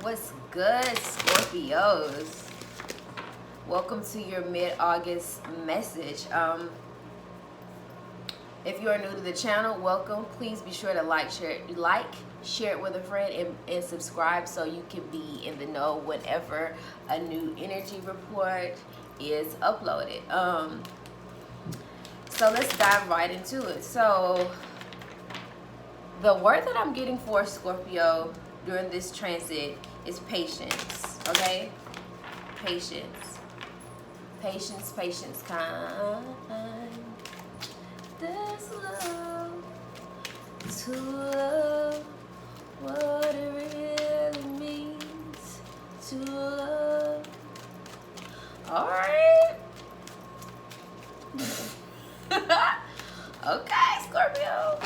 What's good, Scorpios? Welcome to your mid-August message. If you are new to the channel, welcome. Please be sure to share it with a friend, and subscribe so you can be in the know whenever a new energy report is uploaded. So let's dive right into it. So the word that I'm getting for Scorpio during this transit is patience, okay? Patience. Patience, patience, kind. There's love to love, what it really means to love. All right. Okay, Scorpio.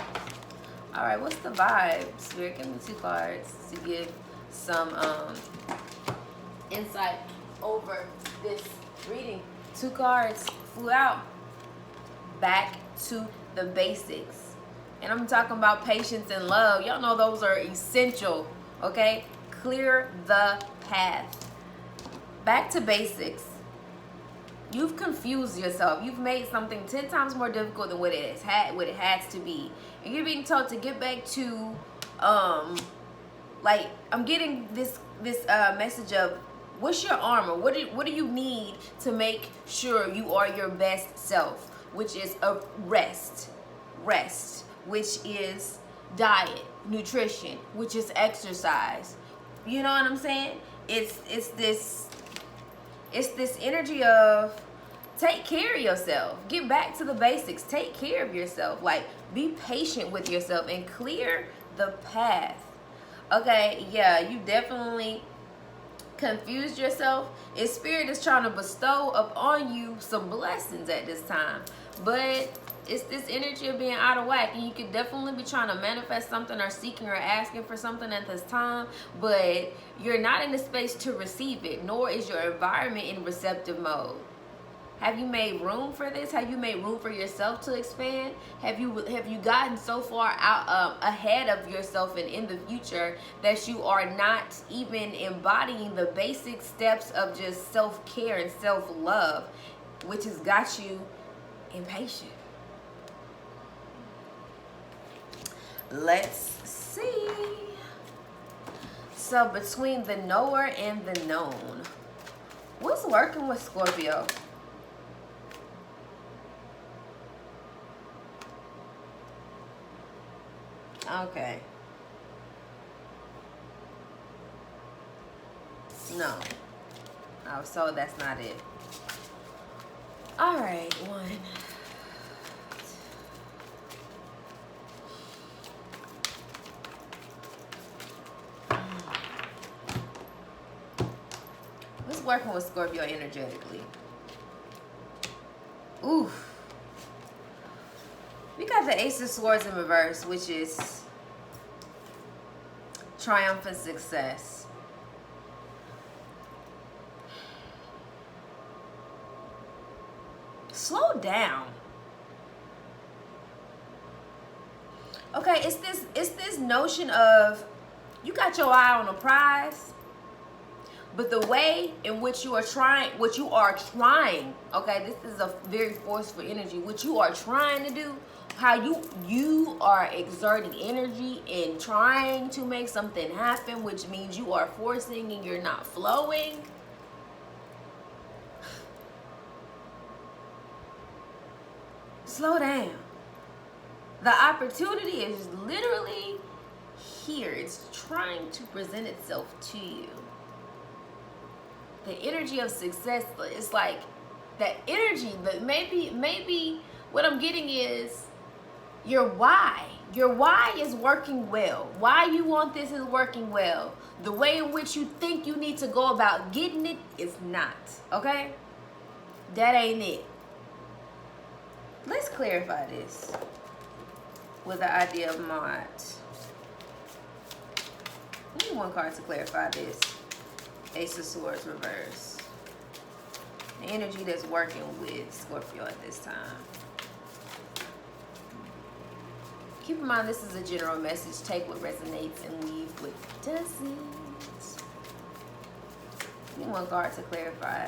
All right, what's the vibe? Spirit, give me 2 cards to give some insight over this reading. 2 cards flew out. Back to the basics. And I'm talking about patience and love. Y'all know those are essential, okay? Clear the path. Back to basics. You've confused yourself. You've made something 10 times more difficult than what it has to be. And you're being told to get back to, like, I'm getting this message of, what's your armor? What do you need to make sure you are your best self? Which is a rest, which is diet, nutrition, which is exercise. You know what I'm saying? It's this energy of take care of yourself. Get back to the basics. Take care of yourself. Like, be patient with yourself and clear the path. Okay, yeah, you definitely confused yourself. And Spirit is trying to bestow upon you some blessings at this time. But it's this energy of being out of whack. And you could definitely be trying to manifest something or seeking or asking for something at this time. But you're not in the space to receive it. Nor is your environment in receptive mode. Have you made room for this? Have you made room for yourself to expand? Have you gotten so far out ahead of yourself and in the future that you are not even embodying the basic steps of just self-care and self-love, which has got you impatient? Let's see. So between the knower and the known, what's working with Scorpio? Okay. No. I was told that's not it. All right, 1. What's working with Scorpio energetically? Oof. We got the Ace of Swords in reverse, which is triumphant success. Slow down. Okay, it's this notion of you got your eye on a prize, but the way in which you are trying, okay, this is a very forceful energy. What you are trying to do, how you are exerting energy in trying to make something happen, which means you are forcing and you're not flowing. Slow down. The opportunity is literally here. It's trying to present itself to you. The energy of success, it's like that energy, but maybe what I'm getting is your why. Your why is working well. Why you want this is working well. The way in which you think you need to go about getting it is not. Okay? That ain't it. Let's clarify this with the idea of mod. Need 1 card to clarify this. Ace of Swords reverse. The energy that's working with Scorpio at this time. Keep in mind, this is a general message. Take what resonates and leave what doesn't. Give me one card to clarify.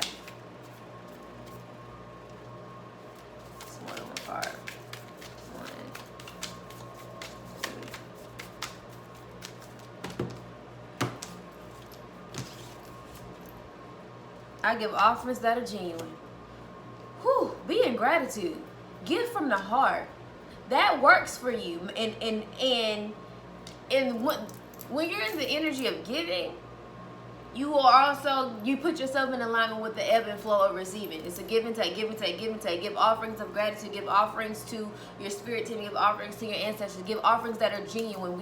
It's more than one card. One, two. I give offerings that are genuine. Whew, be in gratitude. Give from the heart. That works for you. And when you're in the energy of giving, you put yourself in alignment with the ebb and flow of receiving. It's a give and take, give and take, give and take. Give offerings of gratitude, give offerings to your spirit team, give offerings to your ancestors, give offerings that are genuine.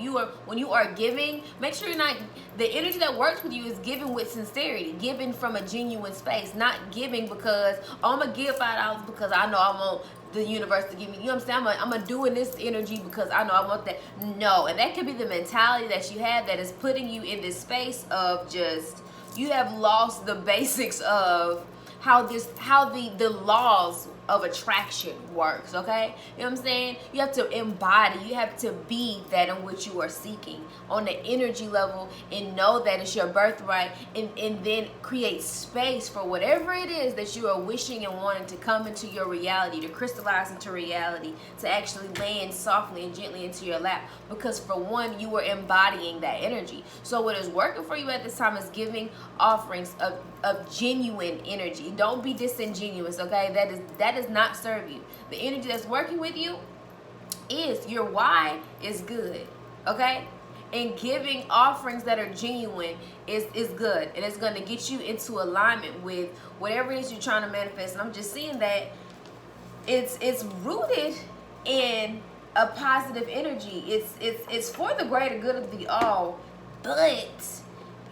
When you are giving, make sure you're not, the energy that works with you is giving with sincerity, giving from a genuine space, not giving because, oh, I'm gonna give $5 because I know I want the universe to give me, you know what I'm saying? I'm gonna do in this energy because I know I want that. No, and that could be the mentality that you have that is putting you in this space of just, you have lost the basics of how the laws of attraction works, okay? You know what I'm saying? You have to embody, you have to be that in which you are seeking on the energy level, and know that it's your birthright, and then create space for whatever it is that you are wishing and wanting to come into your reality, to crystallize into reality, to actually land softly and gently into your lap. Because for one, you are embodying that energy. So what is working for you at this time is giving offerings of genuine energy. Don't be disingenuous, okay? That does not serve you. The energy that's working with you is your why is good, okay? And giving offerings that are genuine is good, and it's going to get you into alignment with whatever it is you're trying to manifest. And I'm just seeing that it's rooted in a positive energy. It's for the greater good of the all, but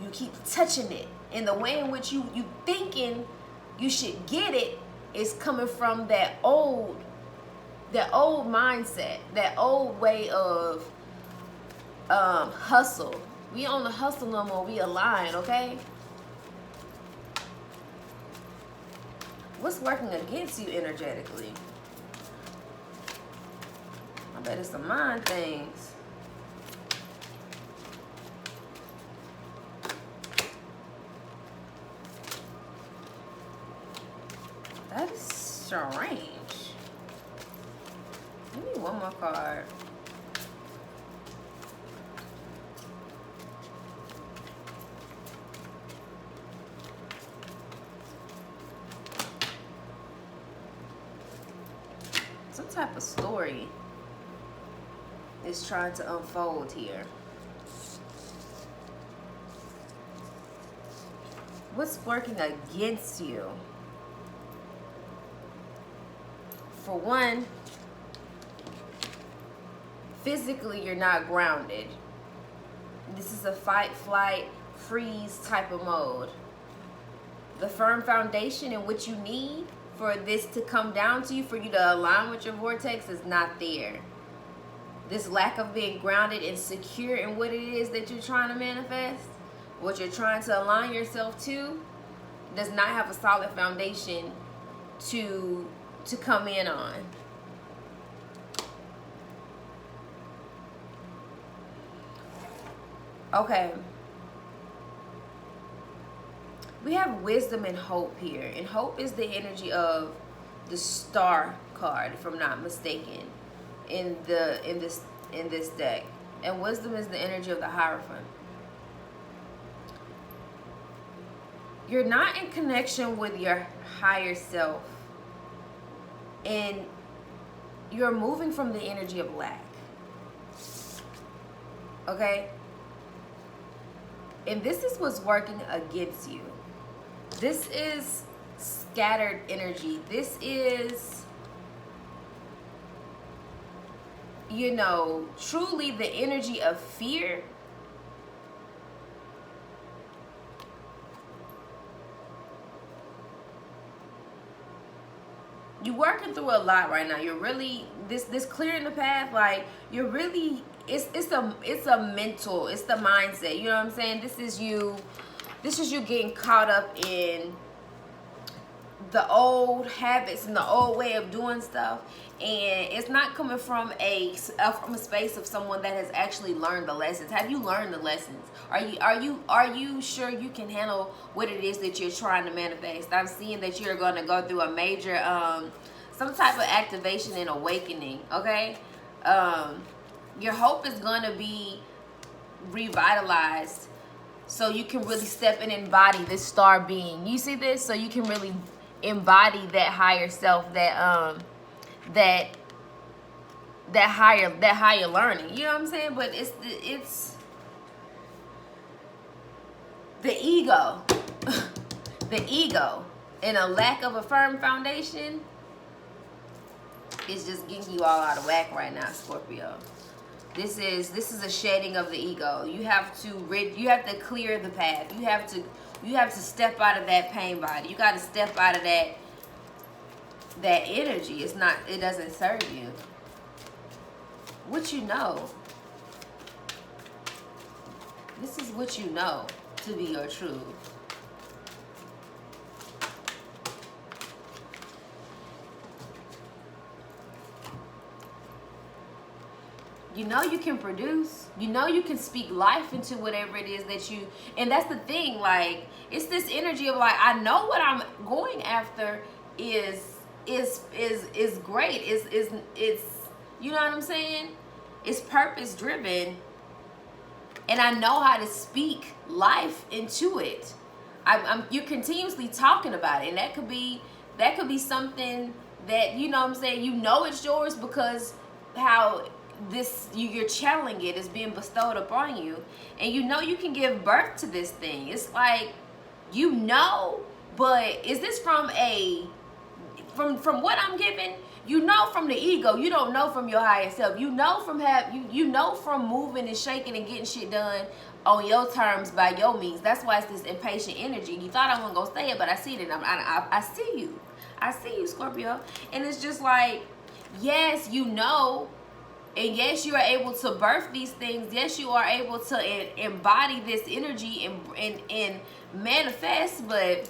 you keep touching it, and the way in which you thinking you should get it is coming from that old mindset, that old way of hustle. We on the hustle no more. We align, okay? What's working against you energetically? I bet it's the mind things. That is strange. Give me one more card. Some type of story is trying to unfold here. What's working against you? For one, physically you're not grounded. This is a fight, flight, freeze type of mode. The firm foundation in which you need for this to come down to you, for you to align with your vortex, is not there. This lack of being grounded and secure in what it is that you're trying to manifest, what you're trying to align yourself to, does not have a solid foundation to come in on. Okay. We have wisdom and hope here. And hope is the energy of the star card, if I'm not mistaken, in this deck. And wisdom is the energy of the Hierophant. You're not in connection with your higher self. And you're moving from the energy of lack. Okay? And this is what's working against you. This is scattered energy. This is, you know, truly the energy of fear. You're working through a lot right now. You're really, this clearing the path, like, you're really, it's a mental, it's the mindset, you know what I'm saying? This is you getting caught up in the old habits and the old way of doing stuff, and it's not coming from a space of someone that has actually learned the lessons. Have you learned the lessons? Are you sure you can handle what it is that you're trying to manifest? I'm seeing that you're going to go through a major some type of activation and awakening. Okay, your hope is going to be revitalized, so you can really step and embody this star being. You see this? So you can really embody that higher self, that higher learning. You know what I'm saying? But it's the ego. The ego and a lack of a firm foundation is just getting you all out of whack right now, Scorpio. This is a shedding of the ego. You have to clear the path. You have to step out of that pain body. You got to step out of that energy. It doesn't serve you. What you know. This is what you know to be your truth. You know you can produce. You know you can speak life into whatever it is that you, and that's the thing, like, it's this energy of like, I know what I'm going after is great. It's you know what I'm saying? It's purpose driven, and I know how to speak life into it. You're continuously talking about it, and that could be something that, you know what I'm saying, you know it's yours because how you're channeling it is being bestowed upon you, and you know you can give birth to this thing. It's like, you know, but is this from what I'm giving? You know from the ego. You don't know from your higher self. You know from you know from moving and shaking and getting shit done on your terms by your means. That's why it's this impatient energy. You thought I wasn't gonna say it, but I see it, and I see you. I see you, Scorpio. And it's just like, yes, you know. And yes, you are able to birth these things. Yes, you are able to embody this energy and manifest. But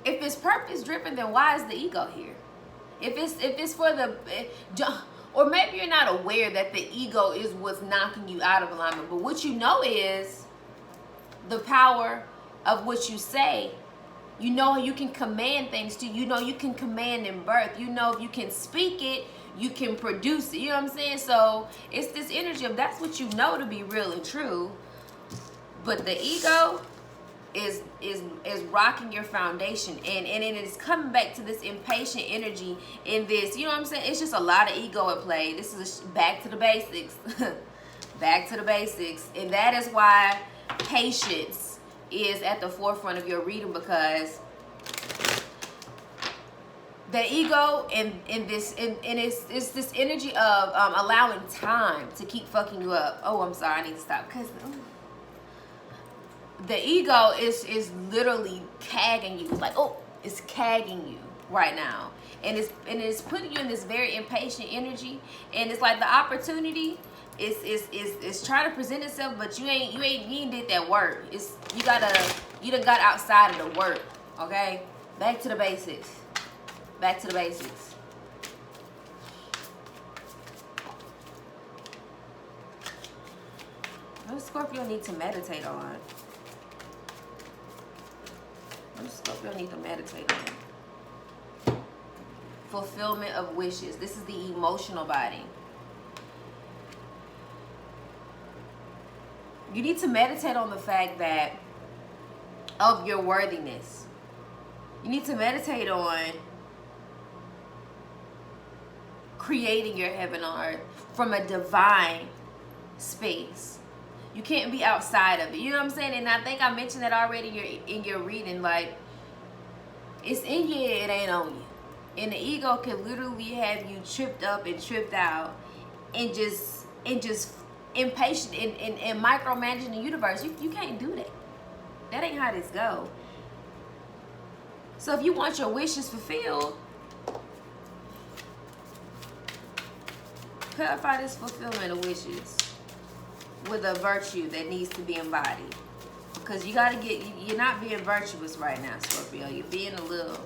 if it's purpose driven, then why is the ego here? If it's for the, or maybe you're not aware that the ego is what's knocking you out of alignment. But what you know is the power of what you say. You know you can command things to. You know you can command in birth. You know if you can speak it, you can produce it. You know what I'm saying? So it's this energy of that's what you know to be real and true. But the ego is rocking your foundation, and it is coming back to this impatient energy in this. You know what I'm saying? It's just a lot of ego at play. This is back to the basics. Back to the basics. And that is why patience is at the forefront of your reading, because the ego and it's this energy of allowing time to keep fucking you up. Oh, I'm sorry, I need to stop, because the ego is literally cagging you. It's like, oh, it's cagging you right now, and it's putting you in this very impatient energy, and it's like the opportunity is trying to present itself, but you ain't did that work. You done got outside of the work. Okay, back to the basics. Back to the basics. What does Scorpio need to meditate on? What does Scorpio need to meditate on? Fulfillment of wishes. This is the emotional body. You need to meditate on the fact that of your worthiness. You need to meditate on creating your heaven on earth from a divine space. You can't be outside of it. You know what I'm saying? And I think I mentioned that already in your reading. Like, it's in you, it ain't on you. And the ego can literally have you tripped up and tripped out and just impatient and micromanaging the universe. You can't do that. That ain't how this go. So if you want your wishes fulfilled, clarify this fulfillment of wishes with a virtue that needs to be embodied. Because you got to get, you're not being virtuous right now, Scorpio. You're being a little,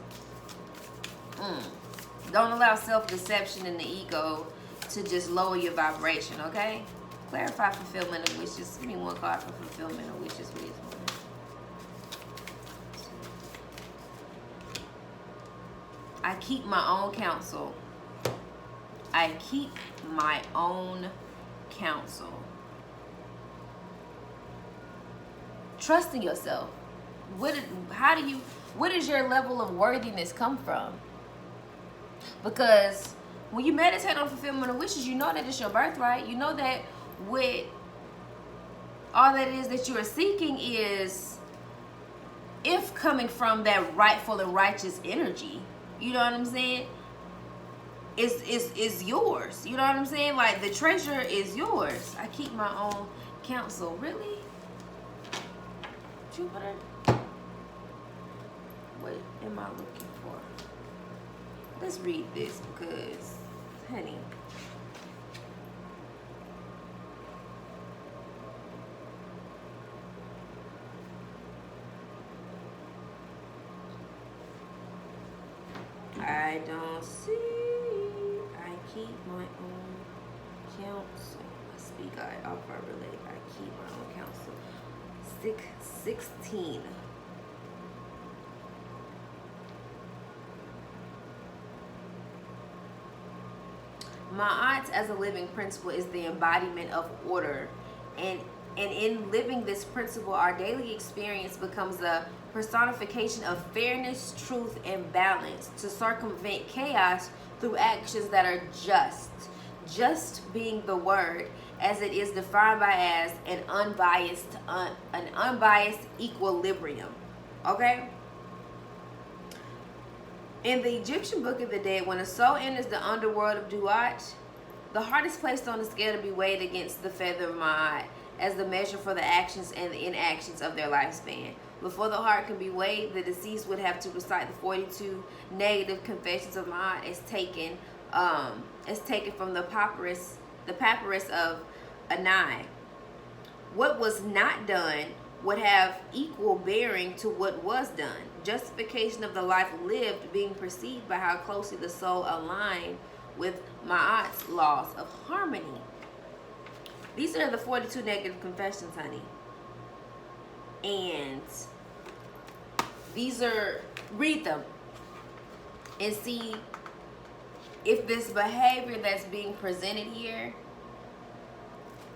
Don't allow self-deception and the ego to just lower your vibration, okay? Clarify fulfillment of wishes. Give me one card for fulfillment of wishes, please. I keep my own counsel. I keep my own counsel. Trust in yourself. Where does your level of worthiness come from? Because when you meditate on fulfillment of wishes, you know that it's your birthright. You know that what all that is that you are seeking is, if coming from that rightful and righteous energy, you know what I'm saying? Is yours. You know what I'm saying? Like, the treasure is yours. I keep my own counsel. Really? Jupiter? What am I looking for? Let's read this because, honey. I don't see. I keep my own counsel. I speak, I offer, relate. I keep my own counsel. 16. Ma'at as a living principle is the embodiment of order, and in living this principle, our daily experience becomes a personification of fairness, truth, and balance to circumvent chaos through actions that are just. Just being the word as it is defined by as an unbiased equilibrium. Okay? In the Egyptian Book of the Dead, when a soul enters the underworld of Duat, the heart is placed on the scale to be weighed against the feather of Ma'at as the measure for the actions and the inactions of their lifespan. Before the heart can be weighed, the deceased would have to recite the 42 negative confessions of Ma'at as taken from the papyrus of Anai. What was not done would have equal bearing to what was done. Justification of the life lived being perceived by how closely the soul aligned with Ma'at's laws of harmony. These are the 42 negative confessions, honey. And these are, read them and see if this behavior that's being presented here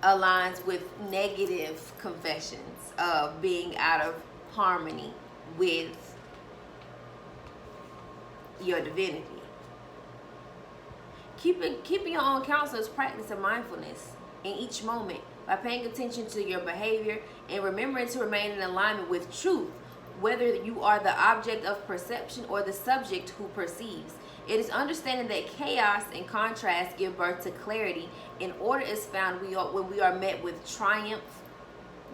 aligns with negative confessions of being out of harmony with your divinity. Keeping your own counsel is practice of mindfulness in each moment by paying attention to your behavior and remembering to remain in alignment with truth, whether you are the object of perception or the subject who perceives. It is understanding that chaos and contrast give birth to clarity, and order is found when we are met with triumph,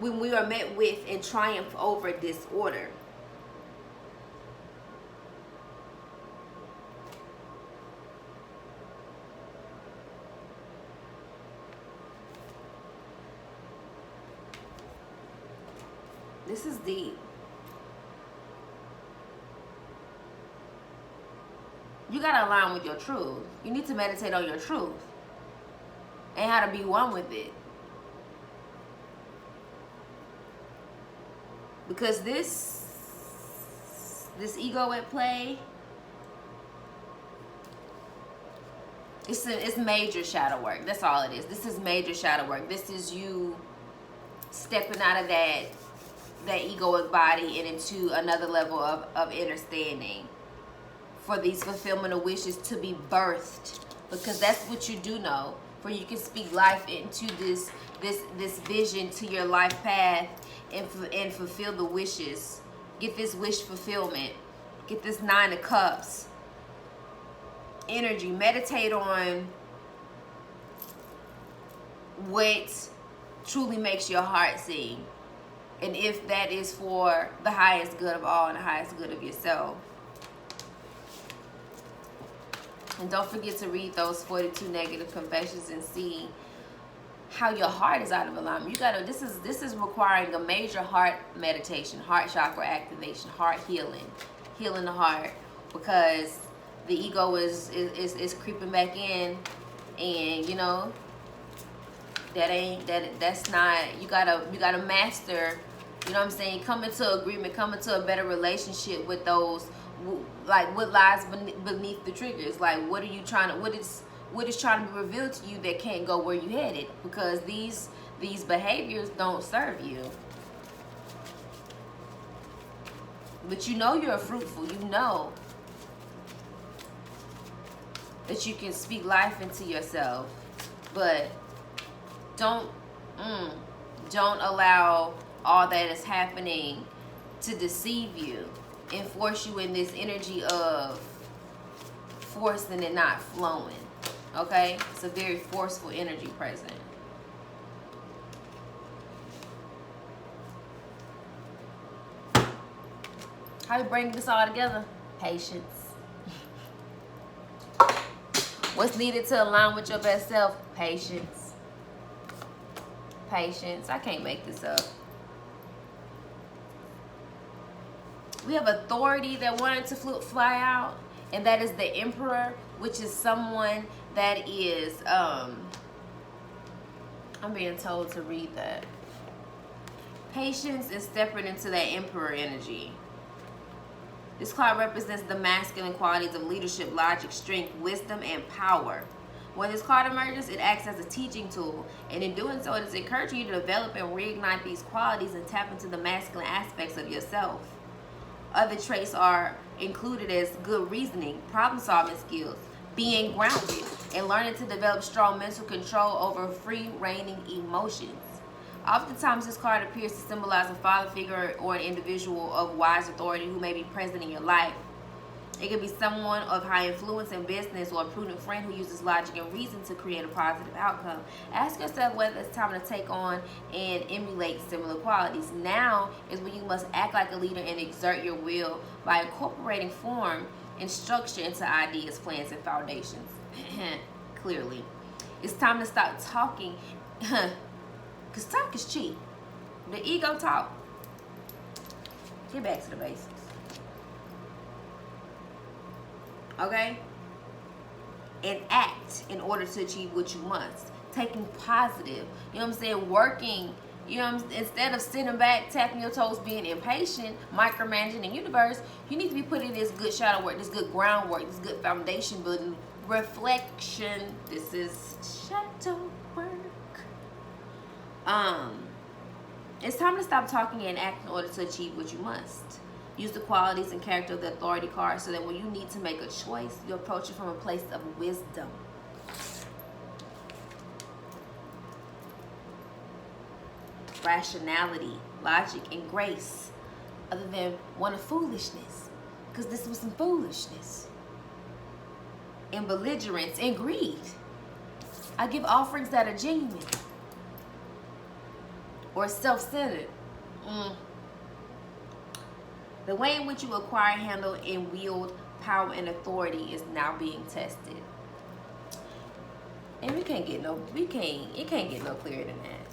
when we are met with and triumph over disorder. This is deep. You gotta align with your truth. You need to meditate on your truth and how to be one with it. Because this ego at play, it's major shadow work. That's all it is. This is major shadow work. This is you stepping out of that egoic body and into another level of understanding for these fulfillment of wishes to be birthed, because that's what you do know. For you can speak life into this vision to your life path and fulfill the wishes. Get this wish fulfillment. Get this 9 of Cups energy. Meditate on what truly makes your heart sing. And if that is for the highest good of all and the highest good of yourself. And don't forget to read those 42 negative confessions and see how your heart is out of alignment. You gotta, this is requiring a major heart meditation, heart chakra activation, heart healing the heart, because the ego is creeping back in, and you know, that's not, you gotta master, you know what I'm saying, come into agreement, come into a better relationship with those, like what lies beneath the triggers. Like, what are you trying to, what is trying to be revealed to you that can't go where you headed, because these behaviors don't serve you. But you know you're fruitful, you know that you can speak life into yourself, but don't allow all that is happening to deceive you and force you in this energy of forcing and not flowing. Okay, it's a very forceful energy present. How you bring this all together? Patience. What's needed to align with your best self? Patience. Patience. I can't make this up. We have authority that wanted to fly out, and that is the Emperor, which is someone that is, I'm being told to read that. Patience is stepping into that Emperor energy. This card represents the masculine qualities of leadership, logic, strength, wisdom, and power. When this card emerges, it acts as a teaching tool, and in doing so, it is encouraging you to develop and reignite these qualities and tap into the masculine aspects of yourself. Other traits are included as good reasoning, problem-solving skills, being grounded, and learning to develop strong mental control over free-reigning emotions. Oftentimes, this card appears to symbolize a father figure or an individual of wise authority who may be present in your life. It could be someone of high influence in business, or a prudent friend who uses logic and reason to create a positive outcome. Ask yourself whether it's time to take on and emulate similar qualities. Now is when you must act like a leader and exert your will by incorporating form and structure into ideas, plans, and foundations. Clearly, it's time to stop talking. Because talk is cheap. The ego talk. Get back to the basics. Okay? And act in order to achieve what you must. Taking positive. You know what I'm saying? Working. You know what I'm saying? Instead of sitting back, tapping your toes, being impatient, micromanaging the universe, you need to be putting this good shadow work, this good groundwork, this good foundation building, reflection. This is shadow work. It's time to stop talking and act in order to achieve what you must. Use the qualities and character of the authority card so that when you need to make a choice, you approach it from a place of wisdom. Rationality, logic, and grace, other than one of foolishness, because this was some foolishness. And belligerence and greed. I give offerings that are genuine or self-centered. The way in which you acquire, handle, and wield power and authority is now being tested. And it can't get no clearer than that.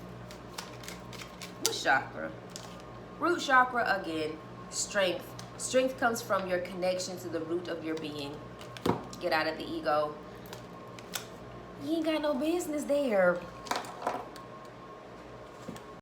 What chakra? Root chakra, again, strength. Strength comes from your connection to the root of your being. Get out of the ego. You ain't got no business there.